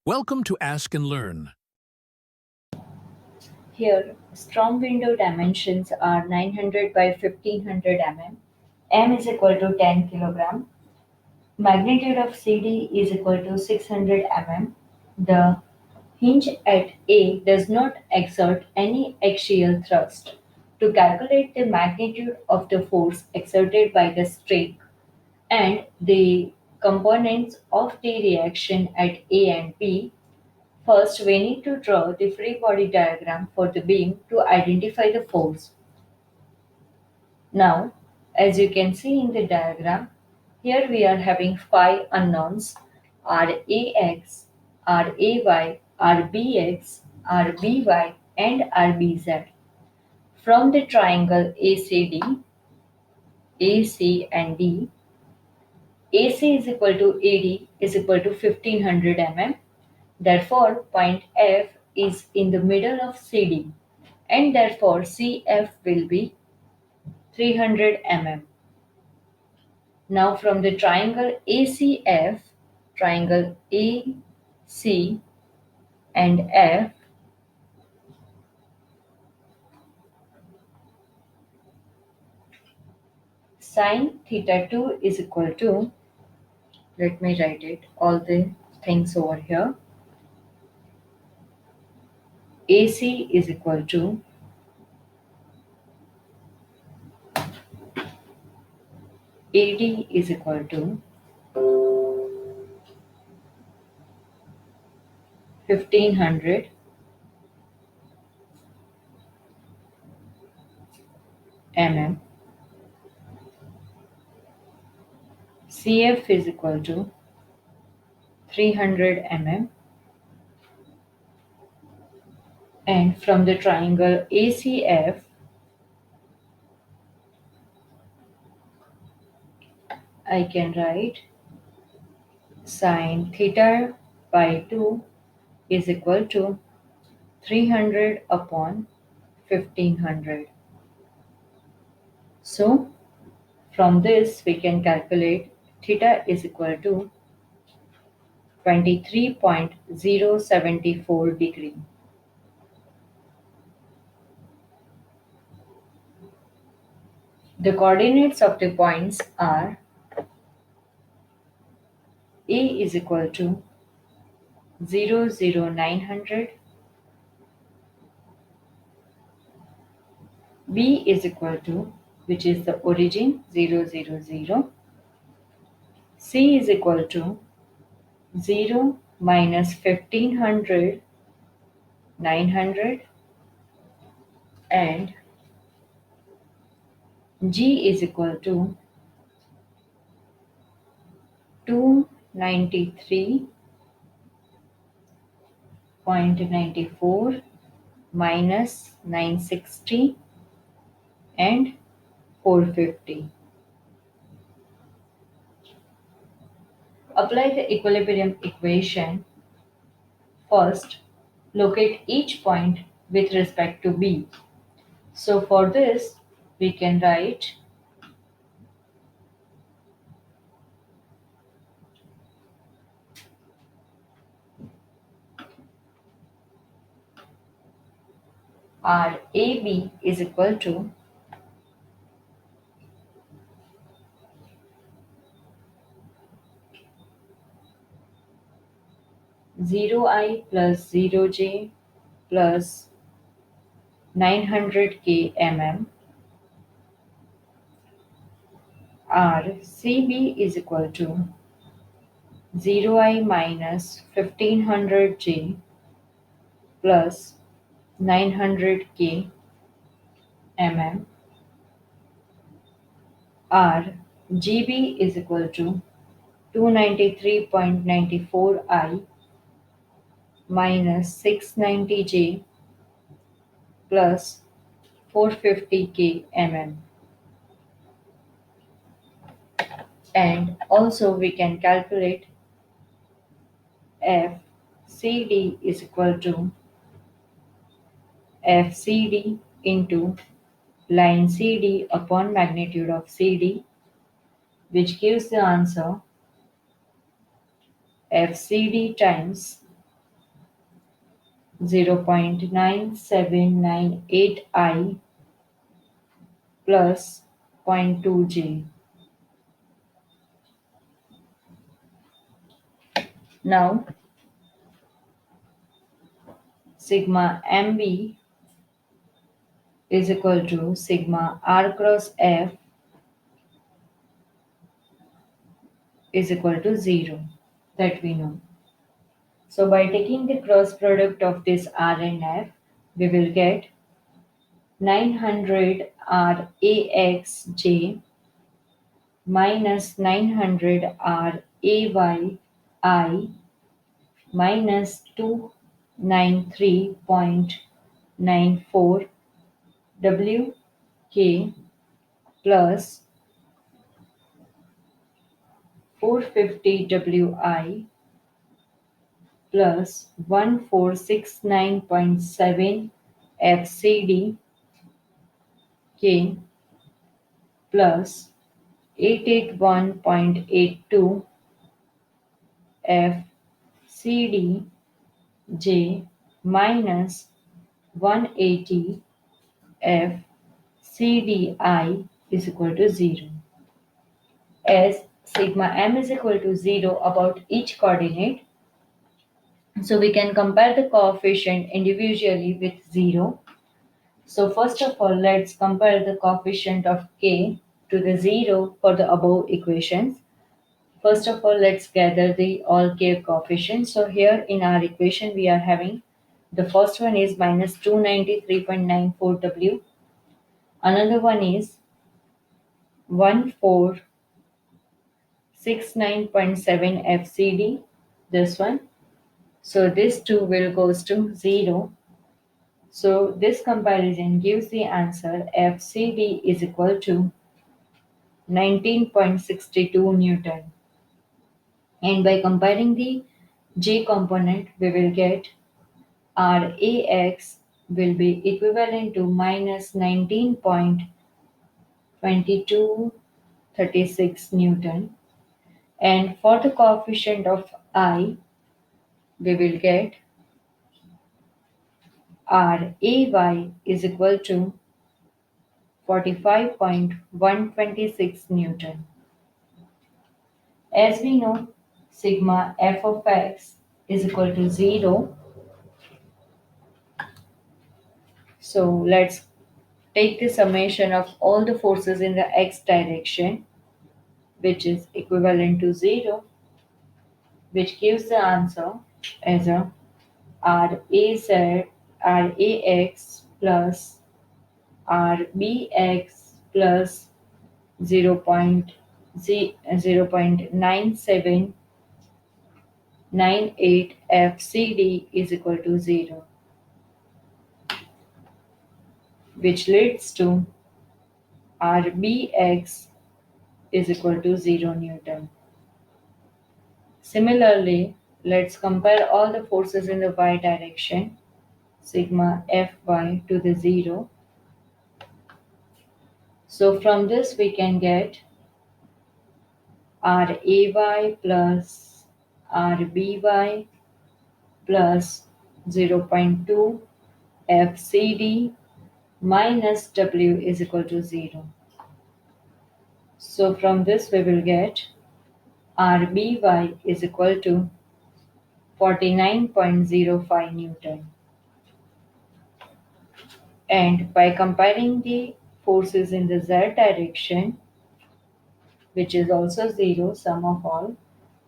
Welcome to Ask and Learn. Here, storm window dimensions are 900 by 1500 mm. M is equal to 10 kilogram. Magnitude of CD is equal to 600 mm. The hinge at A does not exert any axial thrust. To calculate the magnitude of the force exerted by the string and the components of the reaction at A and B, first, we need to draw the free body diagram for the beam to identify the force. Now, as you can see in the diagram, here we are having five unknowns: RAX, RAY, RBX, RBY, and RBZ. From the triangle ACD, AC and D, AC is equal to AD is equal to 1500 mm. Therefore, point F is in the middle of CD, and therefore CF will be 300 mm. Now from the triangle ACF, triangle AC and F, sine theta 2 is equal to, let me write it, all the things over here. AC is equal to AD is equal to 1500 mm. CF is equal to 300 mm. And from the triangle ACF, I can write sine theta by 2 is equal to 300 upon 1500. So, from this we can calculate theta is equal to 23.074 degree. The coordinates of the points are A is equal to 00900, B is equal to, which is the origin, 000, C is equal to 0 minus 1500, 900, and G is equal to 293.94 minus 960 and 450. Apply the equilibrium equation. First, locate each point with respect to B. So for this, we can write RAB is equal to 0I plus 0J plus 900 kmm. RCB is equal to 0I minus 1500J plus 900 kmm. RGB is equal to 293.94 I minus 690J plus 450 kmm. And also we can calculate FCD is equal to FCD into line CD upon magnitude of CD, which gives the answer FCD times 0.9798I plus zero point 0.2J. Now, sigma MB is equal to sigma R cross F is equal to 0, that we know. So by taking the cross product of this R and F, we will get 900 RAXJ minus 900 RAYI minus 293.94 WK plus 450 WI plus 1469.7 FCD K plus 881.82 FCD J minus 180 FCDI is equal to 0. As sigma m is equal to 0 about each coordinate, so we can compare the coefficient individually with 0. So first of all, let's compare the coefficient of k to the 0 for the above equations. First of all, let's gather the all k coefficients. So here in our equation, we are having the first one is minus 293.94 W. Another one is 1469.7 FCD. This one. So this 2 will goes to 0. So this comparison gives the answer FCD is equal to 19.62 Newton. And by comparing the J component, we will get RAX will be equivalent to minus 19.2236 Newton. And for the coefficient of I, we will get RAY is equal to 45.126 Newton. As we know, sigma f of x is equal to 0. So let's take the summation of all the forces in the x direction, which is equivalent to 0, which gives the answer as a RAX plus RBX plus 0.9798 FCD is equal to 0, which leads to RBX is equal to 0 Newton. Similarly, let's compare all the forces in the y direction, sigma Fy to the 0. So from this we can get RAY plus RBY plus 0.2 FCD minus W is equal to 0. So from this we will get RBY is equal to 49.05 Newton. And by comparing the forces in the z direction, which is also 0, sum of all,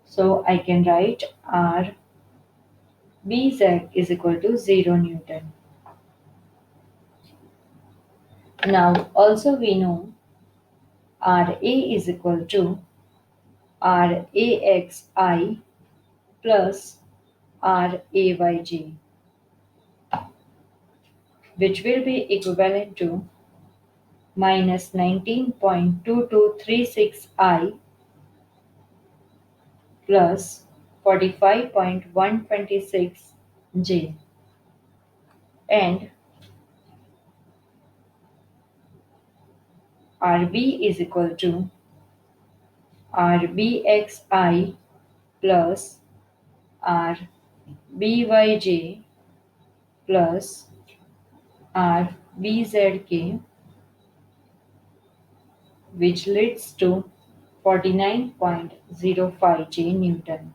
so I can write R Bz is equal to 0 Newton. Now also we know Ra is equal to Raxi plus Rayj, which will be equivalent to minus 19.2236I plus 45.126 J. And RB is equal to RBXI plus RBYJ plus r bzk, which leads to 49.05 J Newton.